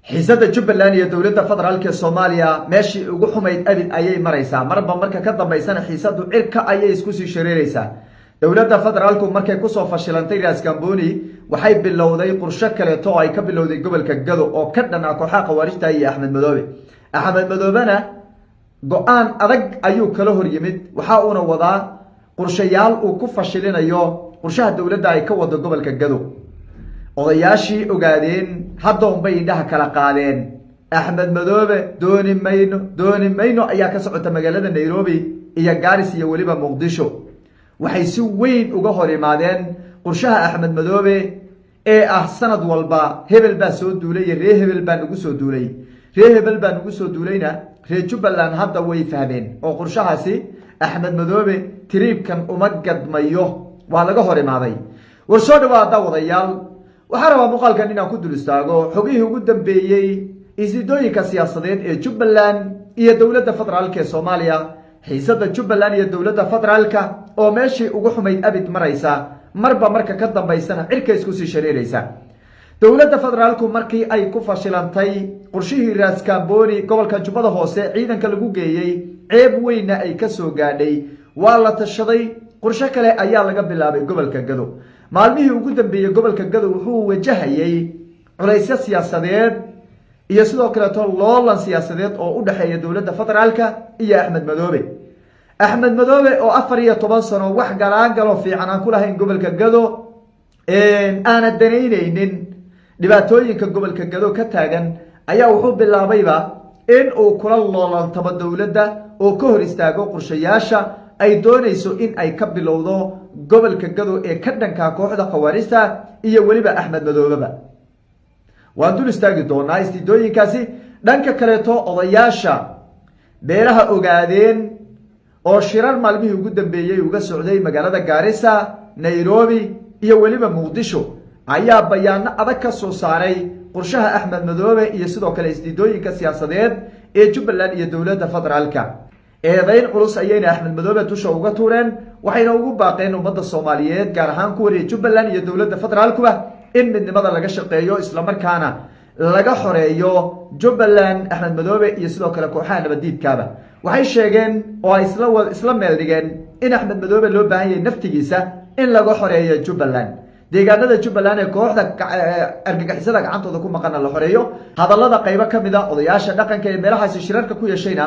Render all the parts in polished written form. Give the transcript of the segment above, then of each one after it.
xiisada Jubbaland iyo dowladda federaalka Soomaaliya meeshii ugu xumayd abid ayay maraysaa marba marka ka dambeysana xiisadu cirka ayay isku sii shareeraysaa. dowladda federaalku markay ku soo fashilantay Raas Kamboni waxay bilowday qorshe kale oo ay ka bilowday gobolka Gado oo ka dhan ah kooxaha khawaarijta iyo Axmed Madoobena go'aan adag ayuu kala hor yimid waxa uuna wadaa qorshayaal uu ku fashilinayo qorshaha dowladda ay ka wado gobolka Gado. odayaashii ogaadeen haddoon bay indhaha kala qaadeen. Axmed Madoobe dooni mayno ayaa ka socota magaalada Nairobi iyo Garis iyo waliba Muqdisho. waxay si weyn uga hor imaadeen qorshaha Axmed Madoobe ee ah sanad walba hebel baa soo duulay reer hebel baa nagu soo duulay reer hebel baa nagu soo duulayna reer Jubbaland hadda way fahmeen oo qorshahaasi Axmed Madoobe tiriibkan uma gadmayo waa laga hor imaaday. war soo dhawaada wadayaal waxaan rabaa muuqaalkan inaan ku dul istaago xogihii ugu dambeeyay isdooyinka siyaasadeed ee Jubbaland iyo dowladda federaalka ee Soomaaliya. xiisada Jubbaland iyo dowladda federaalka oo meeshii ugu xumayd abid maraysa marba marka ka dambeysana cirka isku sii shareeraysa. dowladda federaalku markii ay ku fashilantay qorshihii Raas Kamboni gobolka Jubbada Hoose ciidanka lagu geeyay ceeb weyna ay ka soo gaadhay waa la tashaday qorshe kale ayaa laga bilaabay gobolka Gado. maalmihii ugu dambeeyay gobolka Gado wuxuu wajahayay culaysyo siyaasadeed iyo sidoo kale loolan siyaasadeed oo u dhaxeeya dowladda federaalka iyo Axmed Madoobe oo 14 sano wax galaangalo fiican aan ku lahayn gobolka Gado aan daneyneynin dhibaatooyinka gobolka Gado ka taagan ayaa wuxuu bilaabayba in uu kula loolantaba dowladda oo ka hor istaago qorshayaasha ay doonayso in ay ka bilowdo gobolka Gado ee ka dhanka kooxda khawaarijta iyo waliba Axmed Madoobeba. waan dul istaagi doonaa isdooyinkaasi. dhanka kaleeto odayaasha beeraha ogaadeen oo shirar maalmihii ugu dambeeyay uga socday magaalada Garissa, Nairobi iyo waliba Muqdisho ayaa bayaano adag ka soo saaray qorshaha Axmed Madoobe iyo sidoo kale isdooyinka siyaasadeed ee Jubbaland iyo dowladda federaalka. eedayn culus ayayna Axmed Madoobe tusha uga tuureen waxayna ugu baaqeen ummadda Soomaaliyeed gaar ahaan kuwa reer Jubbaland iyo dowladda federaalkuba in midnimada laga shaqeeyo isla markaana laga xoreeyo Jubbaland Axmed Madoobe iyo sidoo kale kooxaha nabadiidkaaba. waxay sheegeen oo ay isla meel dhigeen in Axmed Madoobe loo baahan yahay naftigiisa in laga xoreeyo Jubbaland. deegaanada Jubbaland ee kooxda argagixisada gacantooda ku maqan la xoreeyo. hadallada qaybo kamid ah odayaasha dhaqanka ee meelahaasi shirarka ku yeeshayna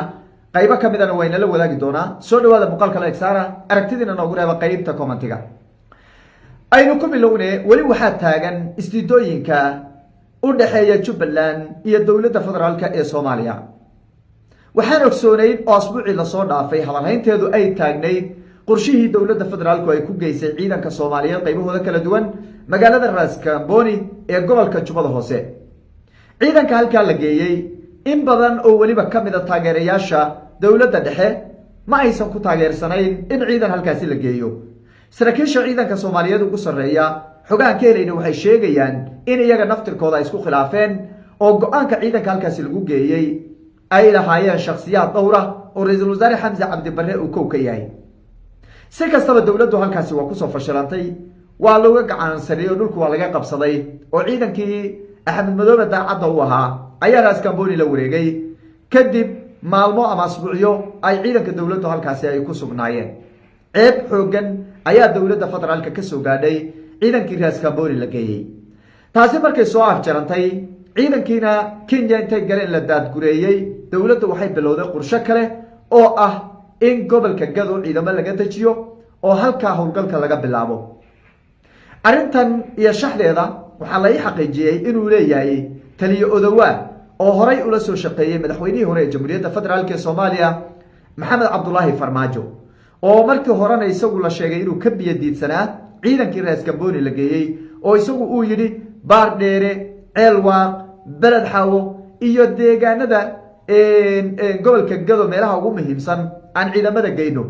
qaybo kamidana wayna la wadaagi doonaa. soo dhawaada muuqaalka like saara aragtidiina noogu reeba qaybta commentiga. aynu ku bilownay wali waxaa taagan isdooyinka u dhaxeeya Jubbaland iyo dowladda federaalka ee Soomaaliya. waxaan ogsoonayn oo asbuucii la soo dhaafay hadalhaynteedu ay taagnayd qorshihii dowladda federaalku ay ku geysay ciidanka Soomaaliyeed qaybahooda kala duwan magaalada Raas Kamboni ee gobolka Jubbada Hoose. ciidanka halkaa la geeyay in badan oo waliba kamid ah taageerayaasha dowladda dhexe ma aysan ku taageersanayn in ciidan halkaasi la geeyo. saraakiisha ciidanka Soomaaliyeed ugu sareeya xogaan ka helayna waxay sheegayaan in iyaga naftirkooda ay isku khilaafeen oo go'aanka ciidanka halkaasi lagu geeyay ay lahaayeen shakhsiyaad dhowr ah oo ra'iisul wasaare Xamza Cabdi Barre uu kow ka yahay. si kastaba dowladdu halkaasi waa ku soo fashilantay waa looga gacansaday oo dhulku waa laga qabsaday oo ciidankii Axmed Madoobe daacadda u ahaa ayaa Raas Kamboni la wareegay kadib maalmo ama asbuucyo ay ciidanka dowladdu halkaasi ay ku sugnaayeen. ceeb xoogan ayaa dowladda federaalka ka soo gaadhay ciidankii Raas Kamboni la geeyay. taasi markay soo afjarantay ciidankiina Kenya intay galeen la daadgureeyay dowladdu waxay bilowday qorshe kale oo ah in gobolka Gado ciidamo laga dejiyo oo halkaa howlgalka laga bilaabo. arrintan iyo shaxdeeda waxaa la xaqiijiyay inuu leeyahay taliye Odawa oo horay ula soo shaqeeyay madaxweynihii hore ee Jamhuuriyadda Federaalka ee Soomaaliya Maxamed Cabdullaahi Farmaajo oo markii horena isagu la sheegay inuu ka biyadiidsanaa ciidankii Raas Kamboni la geeyay oo isagu uu yidhi baar dheere ceelwaaq beled xawo iyo deegaanada gobolka Gado meelaha ugu muhiimsan aan ciidamada geyno.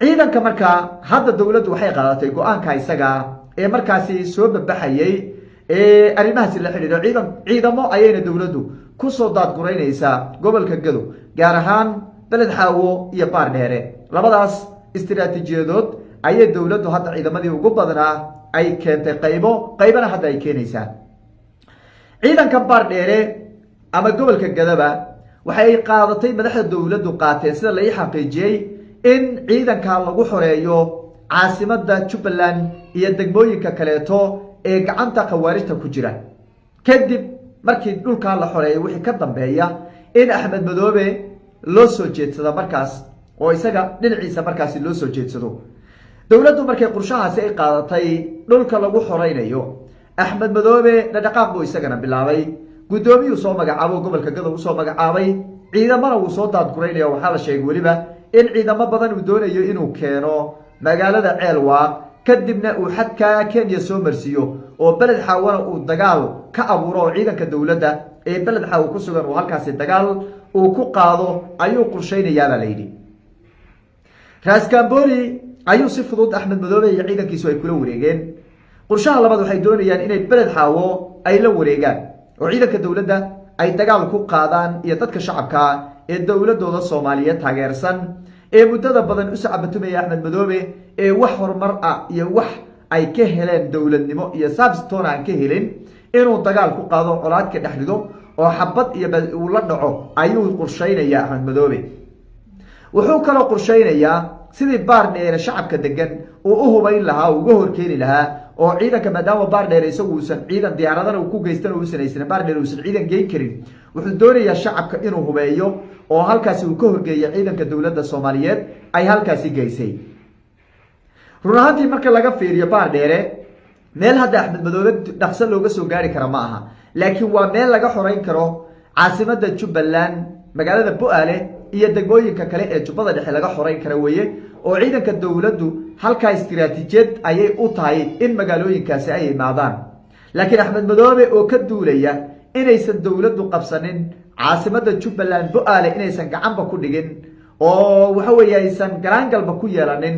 ciidanka markaa hadda dowladdu waxay qaadatay go'aanka isaga ee markaasi soo babaxayay arrimahaasi la xidhiidho ciidamo ayayna dowladdu ku soo daadgureynaysaa gobolka Gado gaar ahaan beled xawo iyo baar dheere. labadaas istiraatiijiyadood ayay dowladdu hadda ciidamadii ugu badanaa ay keentay qaybana hadda ay keenaysaa. ciidanka baardheere ama gobolka gadaba waxay qaadatay madaxda dowladdu qaateen sida la ii xaqiijiyey in ciidanka lagu xoreeyo caasimada Jubbaland iyo degmooyinka kaleeto ee gacanta khawaarijta ku jira kadib markii dhulka la xoreeyo wixii ka dambeeya in Axmed Madoobe loo soo jeedsado markaas oo isaga dhinaciisa markaas loo soo jeedsado dowladdu markay qorshahaasi ay qaadatay dhulka lagu xoreynayo Axmed Madoobe dhaqaaq buu isagana bilaabay gudoomiyuu soo magacaabo gobolka Gado uu soo magacaabay ciidamada uu soo daadgureynaya waxa la sheegay waliba in ciidamo badan uu doonayo inuu keeno magaalada Ceelwaaq kadibna uu xadka Kenya soo marsiyo oo balad xawana uu dagaal ka abuuro ciidanka dowladda ee balad xaw ku sugan oo halkaas dagaal uu ku qaado ayuu qorsheynayaa la leeyahay Raskamboni ayuu si fudud Axmed Madoobe iyo ciidankiisu ay kula wareegeen qorshaha labaad waxay doonayaan inay balad xawo ay la wareegaan oo ciidanka dowladda ay dagaal ku qaadaan iyo dadka shacabka ee dowladooda Soomaaliyeed taageersan ee muddada badan u sacabatumay Axmed Madoobe ee wax horumar ah iyo wax ay ka heleen dowladnimo iyo sabstoon aan ka helin inuu dagaal ku qaado colaadka dhaxlido oo xabad iyo uu la dhaco ayuu qorsheynayaa Axmed Madoobe wuxuu kala qorsheynayaa sidii baardheere shacabka degan oo u hubayn lahaa uga horkeeni lahaa oo ciidanka maadaama baardheere isagu uusan ciidan diyaaradana uu ku geystan oo sanaysan baardheere uusan ciidan geyn karin wuxuu doonayaa shacabka inuu hubeeyo oo halkaas uu ka horgeeyo ciidanka dowladda Soomaaliyeed ay halkaas geysay runaantii marka laga fiiriyo baardheere meel hadda Axmed Madoobe dhaqso looga soo gaari kara ma aha laakiin waa meel laga xoreyn karo caasimada Jubbaland magaalada Bu'aale iyo degmooyinka kale ee Jubbada Dhexe laga xoreyn kara weeye oo ciidanka dowladdu halka istiraatiijiyad ayay u tahay in magaalooyinkaasi ay imaadaan laakiin Axmed Madoobe oo ka duulaya inaysan dowladdu qabsanin caasimada Jubbaland Bu'aale inaysan gacanba ku dhigin oo waxa weeye aysan garaangalba ku yeelanin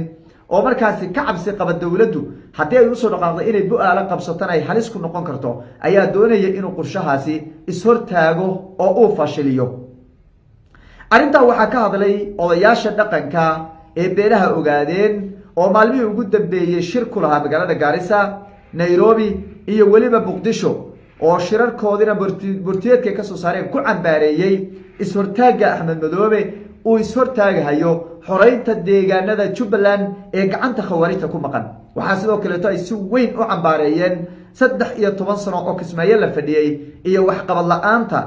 oo markaasi ka cabsi qaba dowladdu haddii ay u soo dhaqaaqdo inay Bu'aale qabsataan ay halis ku noqon karto ayaa doonaya inuu qorshahaasi ishortaago oo uu fashiliyo arinta waxaa ka hadlay odayaasha dhaqanka ee beelaha ogaadeen oo maalmihii ugu dambeeyay shir ku lahaa magaalada Garissa Nairobi iyo waliba Muqdisho oo shirarkoodina burtiyeedka ka soo saareen ku cambaareeyay ishortaaga Axmed Madoobe uu ishortaagayo xoreynta deegaanada Jubbaland ee gacanta khawaarijta ku maqan waxaa sidoo kale ay si weyn u cambaareeyeen 13 sano oo Kismaayo la fadhiyay iyo wax qabad la'aanta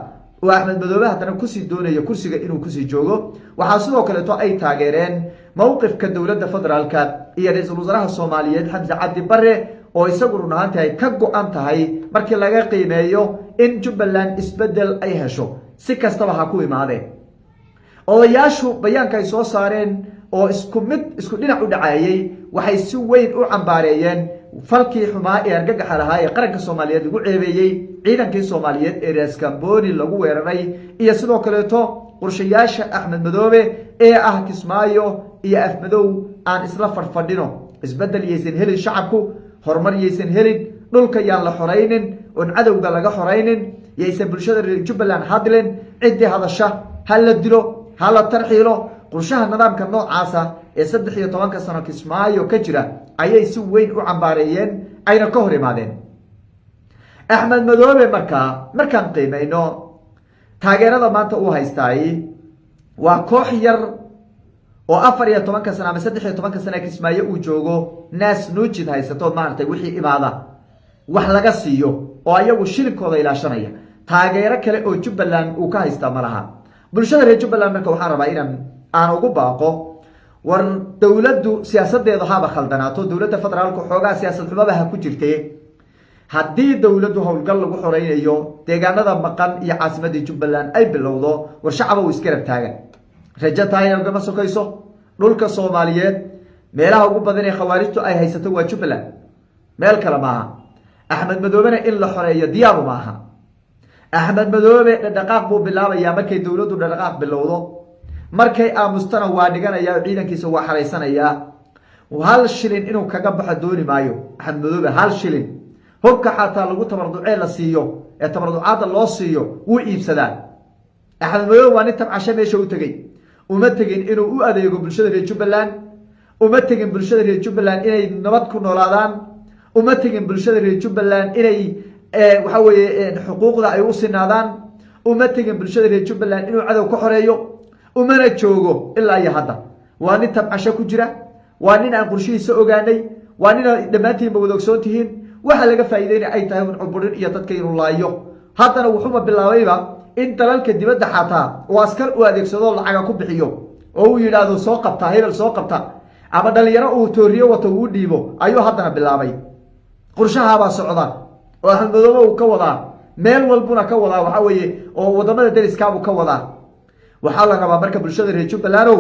oo Axmed Madoobe hadana ku sii doonayo kursiga inuu ku sii joogo waxaa sidoo kale ay taageereen mowqifka dowladda federaalka iyo ra'iisul wasaaraha Soomaaliyeed Xamza Cabdi Barre oo isagu runaantii ay ka go'an tahay markii laga qiimeeyo in Jubbaland isbedel ay hesho si kastaba ha ku imaadeen odayaashu bayaanka ay soo saareen oo isku dhinac u dhacaayay waxay si weyn u cambaareeyeen falkii xumaa ee argagaxa lahaa ee qaranka Soomaaliyeed lagu ceebeeyay ciidankii Soomaaliyeed ee Raskamboni lagu weeraray iyo sidoo kale qorshayaasha Axmed Madoobe ee ah Kismaayo iyo Afmadow aan isla farfadhino isbedel yeesan helin shacabku horumar yeesan helin dhulka yaan la xoreynin oo cadawga laga xoreynin yeesan bulshada reer Jubbaland hadleen cidii hadasha hal la dilo hal la tarxiilo qorshaha nidaamka noocaasa ee 13 sano Kismaayo ka jira ayay si weyn u cambaareeyeen ayna ka hor imaadeen Axmed Madoobe markaan qiimeeyno taageerada maanta uu haystay waa koox yar oo 14 sano ama 13 sano Kismaayo uu joogo naas nuujid haysato maartay wixii imaada wax laga siiyo oo ayagu shilinkooda ilaashanaya taageero kale oo Jubbaland uu ka haysta malaha bulshada reer Jubbaland marka waxaan rabaa inaan ugu baaqo war dowladdu siyaasadeedu haba khaldanaato dowladda federaalku xoogaa siyaasad xumaba ha ku jirtay haddii dowladdu howlgal lagu xoreynayo deegaanada maqan iyo caasimadda Jubbaland ay bilowdo war shacabku uu iska rabtaagan rajo tahay gama sokayso dhulka Soomaaliyeed meelaha ugu badan ee khawaarijtu ay haysato waa Jubbaland meel kale maaha Axmed Madoobe in la xoreeyo diyaar ma aha Axmed Madoobe dhaqaaq buu bilaabayaa markay dowladdu dhaqaaq bilowdo markay aamustana waa dhiganaya ciidankiisa waa xareysanaya hal shilin inuu kaga baxo dooni maayo Axmed Madoobe hal shilin hubka xataa lagu tabarducay la siiyo ee tabarducaada loo siiyo wuu iibsadaan Axmed Madoobe waa nin tabcasho meesha u tagay uma tagin inuu u adeego bulshada reer Jubbaland uma tagin bulshada reer Jubbaland inay nabad ku noolaadaan uma tagin bulshada reer Jubbaland inay waxa weeye xuquuqda ay u sinaadaan uma tegin bulshada reer jubbaland inuu cadow ka xoreeyo umana joogo ilaa iyo hadda waa nin tabcasho ku jira waa nin aan qorshihiisa ogaanay waa nin dhammaantiinba wada ogsoon tihiin waxa laga faa'iideynaya ay tahay cuburin iyo dadka inuu laayo haddana wuxuuba bilaabayba in dalalka dibadda xataa oo askar u adeegsado lacaga ku bixiyo oo uu yidhaahdo soo qabta hebel soo qabta ama dhalinyaro uu tooriyo wato uu dhiibo ayuu haddana bilaabay qorshahaabaa socda oo axmed madoobe uu ka wadaa meel walbuna ka wadaa waxa weeye oo wadamada dariskaabuu ka wadaa waxaa la rabaa marka bulshada reer jubbalandow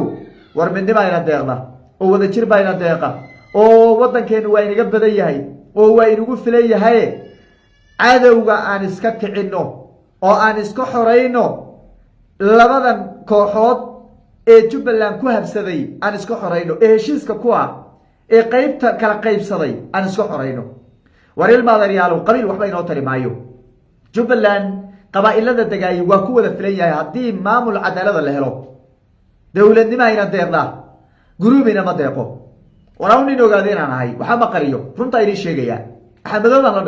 war midnima ina deeqda oo wadajir baa ina deeqa oo waddankeenu waa inaga badan yahay oo waa inagu filan yahay cadowga aan iska kicinno oo aan iska xorayno labadan kooxood ee jubbaland ku habsaday aan iska xorayno ee heshiiska ku ah ee qaybta kala qaybsaday aan iska xorayno war ilmaadaryaalu qabiil waxba inoo tari maayo jubbaland qabaa'ilada degaayi waa ku wada filan yahay haddii maamul cadaalada la helo dowladnima ina deeqda guruubina ma deeqo war aw nin ogaada inaan ahay waxaa ma qariyo runtaa idiin sheegaya axmed madoobe aan la dhashay